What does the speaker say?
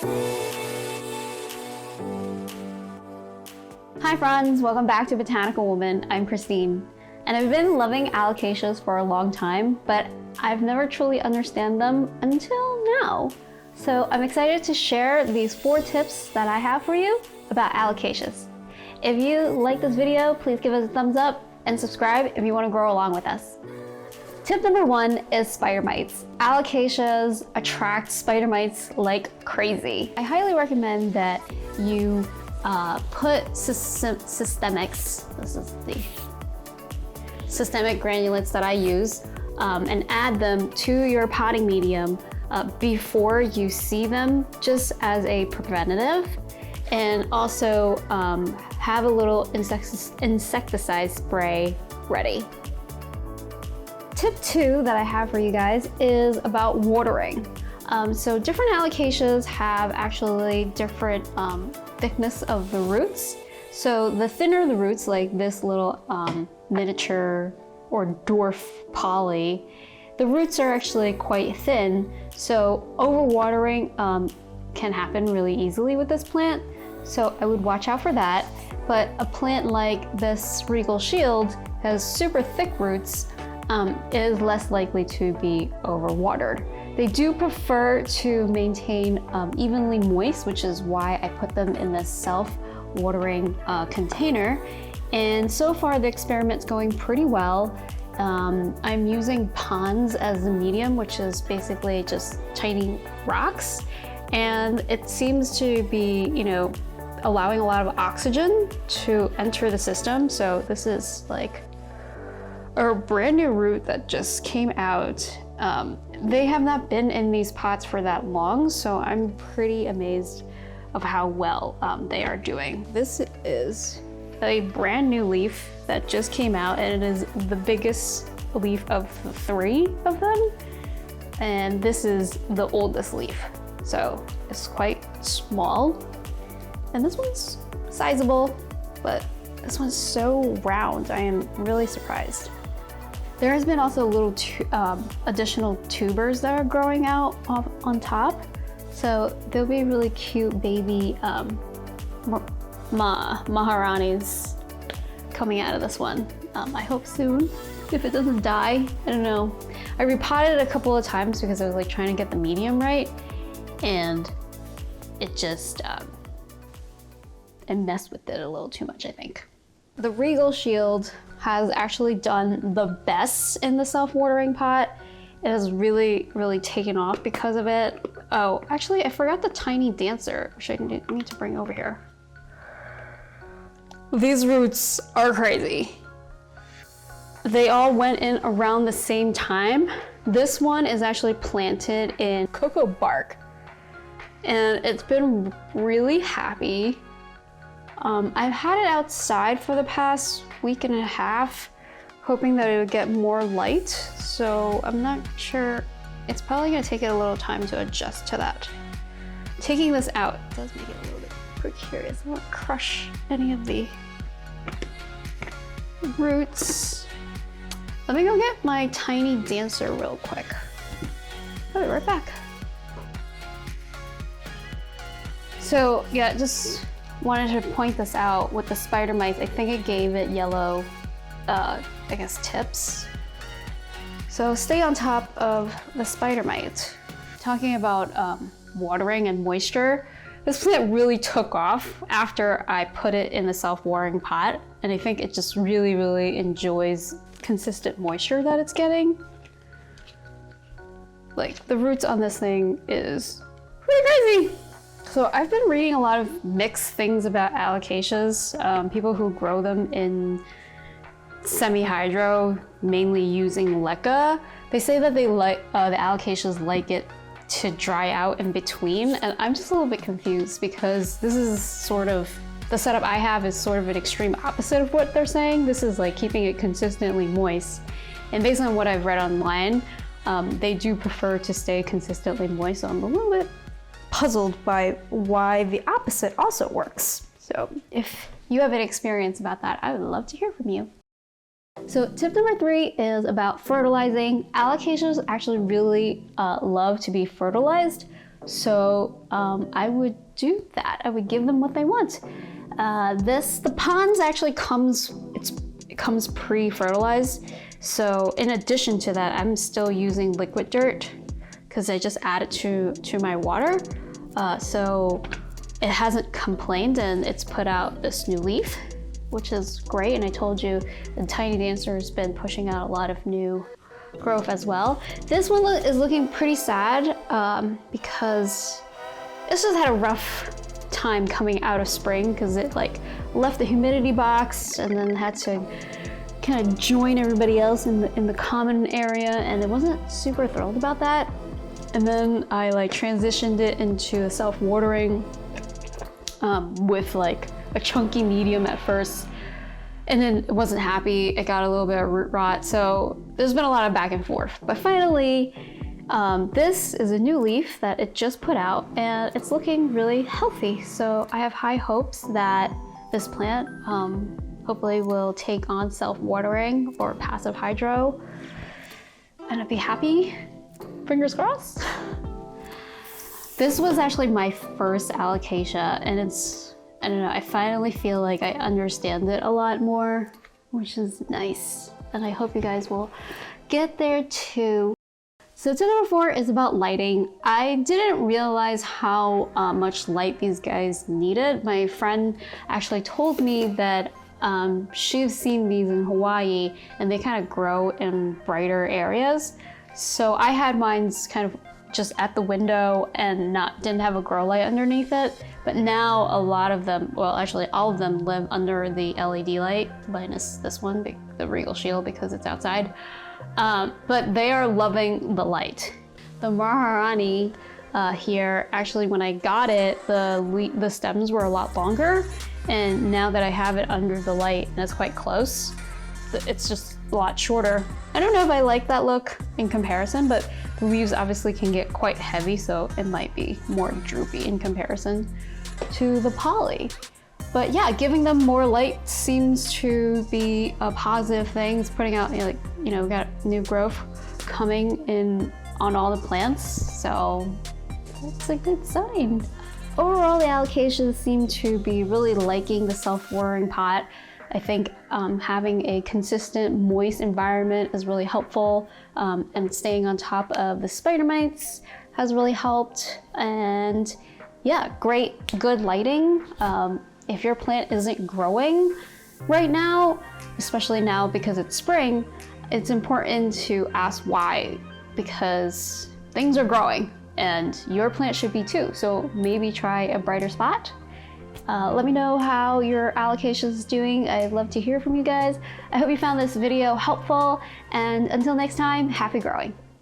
Hi friends, welcome back to Botanical Woman. I'm Christine, and I've been loving alocasias for a long time, but I've never truly understand them until now. So I'm excited to share these 4 tips that I have for you about alocasias. If you like this video, please give us a thumbs up and subscribe if you want to grow along with us. Tip number 1 is spider mites. Alocasias attract spider mites like crazy. I highly recommend that you put systemics, this is the systemic granulates that I use, and add them to your potting medium before you see them, just as a preventative. And also have a little insecticide spray ready. Tip 2 that I have for you guys is about watering. So different alocasias have actually different thickness of the roots. So the thinner the roots, like this little miniature or dwarf poly, the roots are actually quite thin. So overwatering can happen really easily with this plant. So I would watch out for that. But a plant like this Regal Shield has super thick roots, is less likely to be overwatered. They do prefer to maintain evenly moist, which is why I put them in this self-watering container. And so far the experiment's going pretty well. I'm using ponds as the medium, which is basically just tiny rocks. And it seems to be, allowing a lot of oxygen to enter the system. So this is like a brand new root that just came out. They have not been in these pots for that long, so I'm pretty amazed of how well they are doing. This is a brand new leaf that just came out, and it is the biggest leaf of the 3 of them. And this is the oldest leaf. So it's quite small. And this one's sizable, but this one's so round. I am really surprised. There has been also little additional tubers that are growing out on top. So there'll be really cute baby Maharanis coming out of this one. I hope soon, if it doesn't die. I don't know. I repotted it a couple of times because I was like trying to get the medium right, and it just I messed with it a little too much, I think. The Regal Shield has actually done the best in the self-watering pot. It has really, really taken off because of it. Oh, actually, I forgot the tiny dancer, which I need to bring over here. These roots are crazy. They all went in around the same time. This one is actually planted in cocoa bark, and it's been really happy. I've had it outside for the past week and a half, hoping that it would get more light. So I'm not sure. It's probably gonna take it a little time to adjust to that. Taking this out does make it a little bit precarious. I won't crush any of the roots. Let me go get my tiny dancer real quick. I'll be right back. So yeah, just wanted to point this out with the spider mites. I think it gave it yellow, I guess, tips. So stay on top of the spider mite. Talking about watering and moisture, this plant really took off after I put it in the self-watering pot, and I think it just really, really enjoys consistent moisture that it's getting. Like, the roots on this thing is pretty crazy. So I've been reading a lot of mixed things about alocasias. People who grow them in semi-hydro, mainly using leca, they say that they like the alocasias like it to dry out in between, and I'm just a little bit confused because this is sort of, the setup I have is sort of an extreme opposite of what they're saying. This is like keeping it consistently moist, and based on what I've read online, they do prefer to stay consistently moist, so I'm a little bit puzzled by why the opposite also works. So if you have an experience about that, I would love to hear from you. So tip number 3 is about fertilizing. Alocasias actually really love to be fertilized. So I would do that. I would give them what they want. The ponds actually comes pre-fertilized. So in addition to that, I'm still using liquid dirt because I just add it to my water. So it hasn't complained and it's put out this new leaf, which is great. And I told you the tiny dancer has been pushing out a lot of new growth as well. This one is looking pretty sad because this just had a rough time coming out of spring because it like left the humidity box and then had to kind of join everybody else in the common area, and it wasn't super thrilled about that. And then I like transitioned it into self-watering with like a chunky medium at first, and then it wasn't happy. It got a little bit of root rot, so there's been a lot of back and forth. But finally, this is a new leaf that it just put out, and it's looking really healthy. So I have high hopes that this plant hopefully will take on self-watering or passive hydro, and I'd be happy. Fingers crossed. This was actually my first Alocasia, and I don't know, I finally feel like I understand it a lot more, which is nice. And I hope you guys will get there too. So tip number 4 is about lighting. I didn't realize how much light these guys needed. My friend actually told me that she's seen these in Hawaii and they kind of grow in brighter areas. So I had mine's kind of just at the window and didn't have a grow light underneath it. But now a lot of them, well actually all of them, live under the LED light, minus this one, the Regal Shield, because it's outside. But they are loving the light. The Maharani here, actually when I got it, the stems were a lot longer, and now that I have it under the light and it's quite close, it's just a lot shorter. I don't know if I like that look in comparison, but the leaves obviously can get quite heavy, so it might be more droopy in comparison to the poly. But yeah, giving them more light seems to be a positive thing. It's putting out, we got new growth coming in on all the plants, so it's a good sign. Overall, the Alocasias seem to be really liking the self-watering pot. I think having a consistent, moist environment is really helpful, and staying on top of the spider mites has really helped. And yeah, good lighting. If your plant isn't growing right now, especially now because it's spring, it's important to ask why, because things are growing and your plant should be too. So maybe try a brighter spot. Let me know how your Alocasia is doing. I'd love to hear from you guys. I hope you found this video helpful, and until next time, happy growing.